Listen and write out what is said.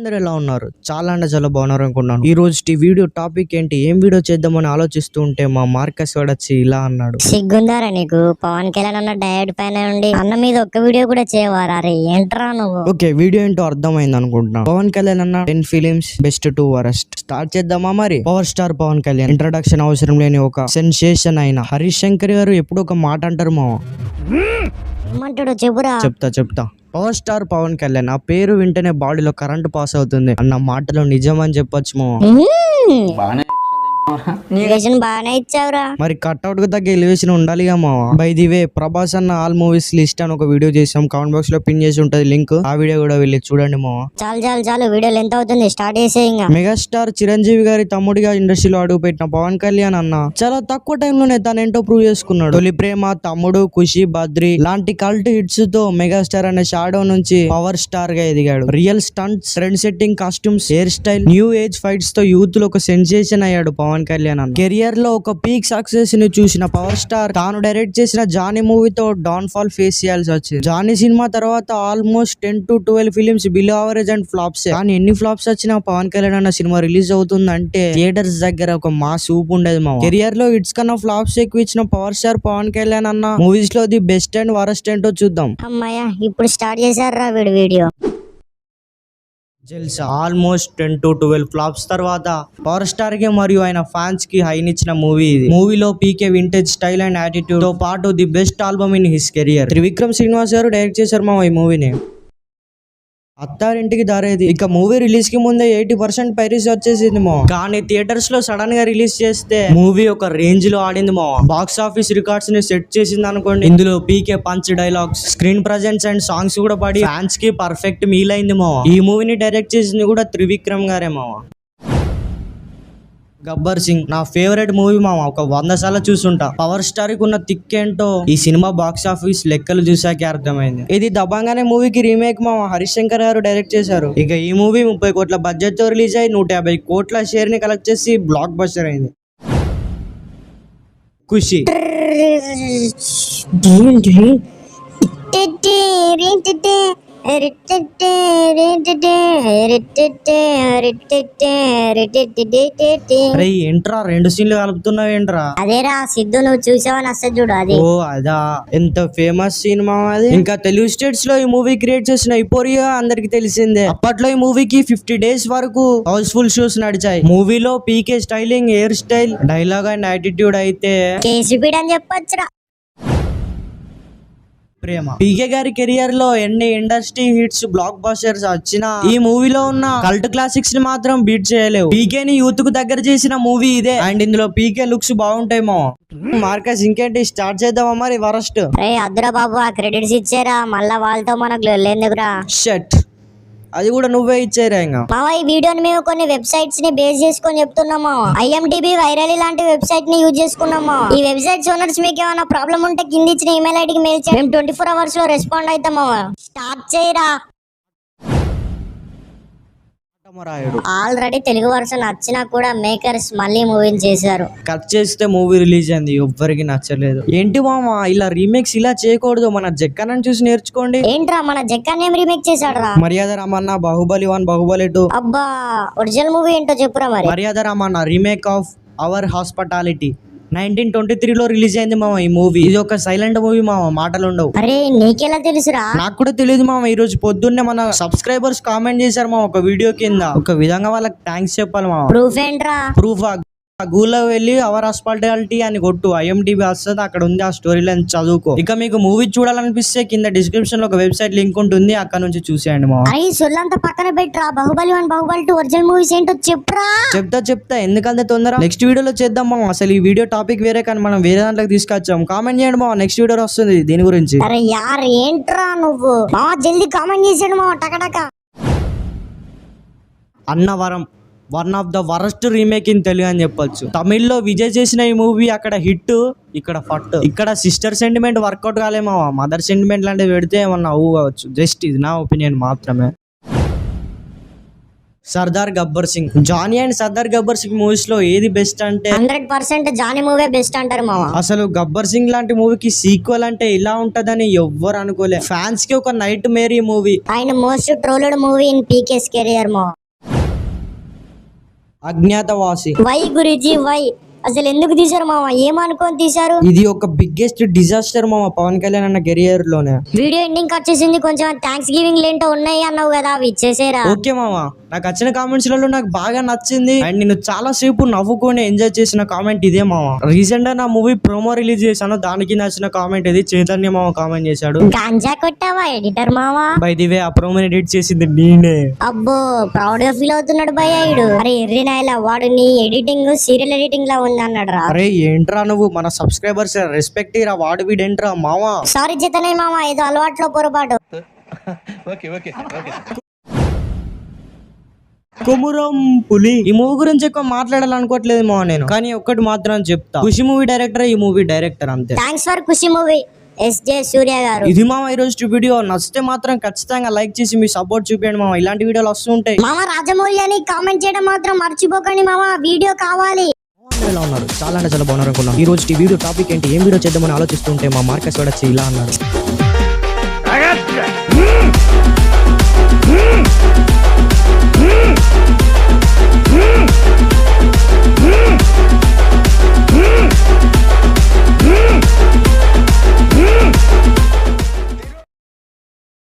అందరూ ఎలా ఉన్నారు? చాలా అంటే చాలా బాగున్నారు అనుకున్నాను. ఈ రోజు ఈ వీడియో టాపిక్ ఏంటి, ఏం వీడియో చేద్దామని ఆలోచిస్తూ ఉంటే మా మార్కస్ వచ్చి ఇలా అన్నాడు. సిగ్గుందారా నీకు? పవన్ కళ్యాణ్ అన్న డైరెక్ట్ పైన ఉండి అన్న మీద ఒక్క వీడియో కూడా చేయవారా? అరే ఏంట్రా నువ్వు? ఓకే, వీడియో ఏంటో అర్థమైంది అనుకుంటున్నా. పవన్ కళ్యాణ్ అన్న 10 films best to worst. Start చేద్దామా మరి? Power star Pawan Kalyan introduction అవసరం లేని ఒక సెన్సేషన్ అయిన హరీష్ శంకర్ గారు ఎప్పుడు ఒక మాట అంటారు మా. ఏమంటాడు చెప్పురా. చెప్తా. పవర్ స్టార్ పవన్ కళ్యాణ్ ఆ పేరు వింటేనే బాడీలో కరెంట్ పాస్ అవుతుంది అన్న మాటలో నిజం అని చెప్పొచ్చు మా. ఎలివేషన్ బాగానే ఇచ్చావురా. మరి కట్అవుట్ కు తగ్గ ఎలివేషన్ ఉండాలిగా మా. బై ది వే, ప్రభాస్ అన్న ఆల్ మూవీస్ లిస్ట్ అని ఒక వీడియో చేసాం, కామెంట్ బాక్స్ లో పిన్ చేసి ఉంటది లింక్. ఆ వీడియో కూడా వెళ్ళి చూడండి మా. చాలు వీడియోలు ఎంత అవుతుంది, స్టార్ట్ చేసే. ఇంకా మెగాస్టార్ చిరంజీవి గారి తమ్ముడిగా ఇండస్ట్రీలో అడుగు పెట్టిన పవన్ కళ్యాణ్ అన్న చాలా తక్కువ టైంలోనే తనేంటో ప్రూవ్ చేసుకున్నాడు. తొలి ప్రేమ, తమ్ముడు, ఖుషి, బద్రి లాంటి కల్ట్ హిట్స్ తో మెగాస్టార్ అనే షాడో నుంచి పవర్ స్టార్ గా ఎదిగాడు. Real stunts, trend setting costumes, hair style, new age fights తో యూత్ లో ఒక సెన్సేషన్ అయ్యాడు పవన్ కళ్యాణ్ అన్న. కెరియర్ లో ఒక పీక్ సక్సెస్ ని చూసిన పవర్ స్టార్ తాను డైరెక్ట్ చేసిన జానీ మూవీతో డౌన్ ఫాల్ ఫేస్ చేయాల్సి వచ్చింది. జానీ సినిమా తర్వాత almost 10 to 12 films below average and flops. కానీ ఎన్ని ఫ్లాప్స్ వచ్చినా పవన్ కళ్యాణ్ అన్న సినిమా రిలీజ్ అవుతుందంటే థియేటర్స్ దగ్గర ఒక మాస్ ఊపు ఉండేది మా. కెరియర్ లో హిట్స్ కన్నా ఫ్లాప్స్ ఎక్కువ ఇచ్చిన పవర్ స్టార్ పవన్ కళ్యాణ్ అన్న మూవీస్ లో ది బెస్ట్ అండ్ వరస్ట్ ఏంటో చూద్దాం. అమ్మాయ్యా, ఇప్పుడు స్టార్ట్ చేశారా video. Jalsa almost 10 to 12 flops తర్వాత పవర్ స్టార్ కి మరియు ఆయన ఫ్యాన్స్ కి హైనిచ్చిన మూవీ ఇది. మూవీలో పీకే వింటేజ్ స్టైల్ అండ్ యాటిట్యూడ్ తో పాటు the best album in his career. Trivikram Srinivas గారు డైరెక్ట్ చేశారు మా ఈ మూవీని. అత్తారింటికి దారేది ఇక మూవీ రిలీజ్ కి ముందే 80% పైరసీ వచ్చేసింది మో. కానీ థియేటర్స్ లో సడన్ గా రిలీజ్ చేస్తే మూవీ ఒక రేంజ్ లో ఆడింది మో. బాక్స్ ఆఫీస్ రికార్డ్స్ ని సెట్ చేసింది అనుకోండి. ఇందులో PK punch dialogues, screen presence and songs కూడా పడి ఫ్యాన్స్ కి పర్ఫెక్ట్ మీల్ అయింది మో. ఈ మూవీని డైరెక్ట్ చేసింది కూడా త్రివిక్రమ్ గారే మో. గబ్బర్ సింగ్ నా ఫేవరెట్ మూవీ మామ, ఒక 100 సార్లు చూసుంటా. పవర్ స్టార్ కి ఉన్న థిక్ ఏంటో ఈ సినిమా బాక్స్ ఆఫీస్ లెక్కలు చూసాకే అర్థమైంది. ఇది దబంగానే మూవీకి రీమేక్ మామ, హరీష్ శంకర్ గారు డైరెక్ట్ చేశారు. ఇక ఈ మూవీ 30 కోట్ల బడ్జెట్ తో రిలీజ్ అయ్యి 150 కోట్ల షేర్ ని కలెక్ట్ చేసి బ్లాక్ బస్టర్ అయింది. ఖుషి ఏంట్రా 2 సీన్లు కలుపుతున్నావు ఏంట్రా? అదేరా సిద్ధు, నువ్వు చూసావని వస్తుంది చూడు అది. ఓ అదా, ఎంత ఫేమస్ సినిమా అది. ఇంకా తెలుగు స్టేట్స్ లో ఈ మూవీ క్రియేట్ చేసిన ఇపోరియా అందరికి తెలిసిందే. అప్పట్లో ఈ మూవీకి 50 days వరకు హౌస్ఫుల్ షోస్ నడిచాయి. మూవీలో PK styling, hair style, dialogue and attitude అయితే కేసీపీడ్ అని చెప్పొచ్చురా. ప్రేమ పీకే గారి కెరియర్ లో ఎన్ని ఇండస్ట్రీ హిట్స్, బ్లాక్ బస్టర్స్ వచ్చినా ఈ మూవీలో ఉన్న కల్ట్ క్లాసిక్స్ ని మాత్రం బీట్ చేయలేవు. పీకే ని యూత్ కు దగ్గర చేసిన మూవీ ఇదే. అండ్ ఇందులో పీకే లుక్స్ బాగుంటాయి మో. మార్కస్ ఇంకేంటి, స్టార్ట్ చేద్దామా మరి వరస్ట్? అద్దురా బాబు, ఆ క్రెడిట్స్ ఇచ్చారా, మళ్ళా వాళ్ళతో మనకు లేదురా. షట్, అది కూడా నువ్వే ఇచ్చేరా. ఇంకా మావా, ఈ వీడియోని మేము కొన్ని వెబ్సైట్స్ ని బేస్ చేసుకొని చెప్తున్నాము. IMDb, వైరల్ లాంటి వెబ్సైట్ ని యూజ్ చేసుకున్నాము. ఈ వెబ్సైట్స్ ఓనర్స్ మీకు ఏమైనా ప్రాబ్లం ఉంటే కింద ఇచ్చిన ఈమెయిల్ ఐడికి మెయిల్ చేయండి. మేము 24 hours లో రెస్పాండ్ అవుతాము. స్టార్ట్ చేయరా. ఆల్రెడీ తెలుగు వర్షన్ నచ్చినా కూడా మేకర్స్ మళ్ళీ మూవీని చేశారు. కట్ చేస్తే మూవీ రిలీజ్ అయింది, ఎవ్వరికి నచ్చలేదు. ఏంటి మామ ఇలా రీమేక్స్ ఇలా చేయకూడదు, మన జక్కన్నని చూసి నేర్చుకోండి. ఏంట్రా మన జక్కన్న ఏం రీమేక్ చేశాడు రా? మర్యాద రామన్న, బాహుబలి 1, బాహుబలి 2. అబ్బా, ఒరిజినల్ మూవీ ఏంటో చెప్పురా మరి. మర్యాద Ramanna remake of our hospitality 1923 లో రిలీజ్ అయింది మామ ఈ మూవీ. ఇది ఒక సైలెంట్ మూవీ మామ, మాటలు ఉండవు. అరే నీకెలా తెలుసురా? నాకు కూడా తెలియదు మామ. ఈ రోజు పొద్దున్నే మన సబ్స్క్రైబర్స్ కామెంట్ చేశారు మామ ఒక వీడియో కింద. ఒక విధంగా వాళ్ళకి థ్యాంక్స్ చెప్పాలి మామ. ప్రూఫ్ ఏంట్రా? ప్రూఫ్ గూగుల్లో వెళ్ళి అవర్ హాస్పిటాలిటీ అని కొట్టు, IMDb వస్తుంది, అక్కడ ఉంది. ఆ స్టోరీ లైన్ చదువుకో. ఇక మీకు మూవీ చూడాలనిపిస్తే కింద డిస్క్రిప్షన్ లో ఒక వెబ్సైట్ లింక్ ఉంటుంది, అక్కడ నుంచి చూసేయండి మా. అరే సొల్లంతా పక్కన పెట్టరా. బాహుబలి 1, బాహుబలి 2 ఒరిజినల్ మూవీస్ ఏంటో చెప్పురా. చెప్తా ఎందుకంటే తొందర. నెక్స్ట్ వీడియోలో చేద్దాం మా. అసలు ఈ వీడియో టాపిక్ వేరే, కానీ మనం వేరే దాంట్లోకి తీసుకొచ్చాం. కామెంట్ చేయండి మా, నెక్స్ట్ వీడియో వస్తుంది దీని గురించి. అరే యార్ ఏంట్రా నువ్వు మా, జల్దీ కామెంట్ చేసాడు మా టకటక. Annavaram one of the worst remake in Telugu అని చెప్పొచ్చు. తమిళ్లో విజయ్ చేసిన ఈ మూవీ అక్కడ హిట్, ఇక్కడ ఫట్. ఇక్కడ సిస్టర్ సెంటిమెంట్ వర్కౌట్ కాలేమో, మదర్ సెంటిమెంట్ లాంటివి పెడితే ఏమన్నా అవ్వు కావచ్చు. జస్ట్ ఇది నా ఒపీనియన్ మాత్రమే. సర్దార్ గబ్బర్ సింగ్. జానీ అండ్ సర్దార్ గబ్బర్ సింగ్ మూవీస్ లో ఏది బెస్ట్ అంటే 100% జానీ మూవీ బెస్ట్ అంటారు మామ. అసలు గబ్బర్ సింగ్ లాంటి మూవీకి సీక్వెల్ అంటే ఇలా ఉంటదని ఎవ్వరు అనుకోలే. ఫ్యాన్స్ కి ఒక నైట్ మేరీ మూవీ. ఆయన most trolled movie in PK's career మామ. అజ్ఞాతవాసి. Why Guruji why? అసలు ఎందుకు తీశారు మామ? ఏమనుకొని తీశారు? ఇది ఒక బిగ్గెస్ట్ డిజాస్టర్ మామ పవన్ కళ్యాణ్ అన్న కెరియర్ లోనే. వీడియో ఎండింగ్ వచ్చేసింది. కొంచెం థ్యాంక్స్ గివింగ్ లేంటో ఉన్నాయి అన్నావు కదా, అవి ఇచ్చేసేరా. ఓకే మామ, నాకు వచ్చిన కామెంట్స్ లలో నాకు బాగా నచ్చింది అండ్ నేను చాలా సేపు నవ్వుకొని ఎంజాయ్ చేసిన కామెంట్ ఇదే మామ. రీసెంట్ గా నా మూవీ ప్రోమో రిలీజ్ చేశాను, దానికి నచ్చిన కామెంట్ ఇది. చైతన్య మామ కామెంట్ చేశాడు. గాంజా కొట్టావా ఎడిటర్ మావా? బై ది వే ఆ ప్రోమోని ఎడిట్ చేసింది నేనే. అబ్బో, ప్రౌడ్ గా ఫీల్ అవుతున్నాడు భయ్యాయుడు. అరే ఎర్రినాయలా, వాడు నీ ఎడిటింగ్ సీరియల్ ఎడిటింగ్ లా ఉంది అన్నాడు రా. అరే ఏంట్రా నువ్వు, మన సబ్స్క్రైబర్స్ రెస్పెక్ట్ ఇరా, వాడు వీడేంట్రా మావా. సారీ చైతన్య మామ, ఏదో అలవాట్లో పొరపాటు. కొమురం పులి. ఈ మూవీ గురించి ఎక్కువ మాట్లాడాలనుకోవట్లేదు మా నేను, కానీ ఒక్కటి మాత్రం చెప్తా, ఖుషి మూవీ డైరెక్టర్ ఈ మూవీ డైరెక్టర్ అంతే. Thanks for Kushi movie SJ Suryah garu. ఇది మామ ఈ రోజు వీడియో. నచ్చితే మాత్రం ఖచ్చితంగా లైక్ చేసి మీ సపోర్ట్ చూపించండి మామ, ఇలాంటి వీడియోలు వస్తుంటాయి. మామ రాజమౌళి కామెంట్ చేయడం మాత్రం మర్చిపోకండి మామ, వీడియో కావాలి. ఎలా ఉన్నారు? చాలా అంటే చాలా బాగున్నారు అనుకున్నాం. ఈ రోజు ఈ వీడియో టాపిక్ ఏంటి, ఏం వీడియో చేద్దామని ఆలోచిస్తుంటే మా మార్కెట్ వచ్చి ఇలా అన్నారు.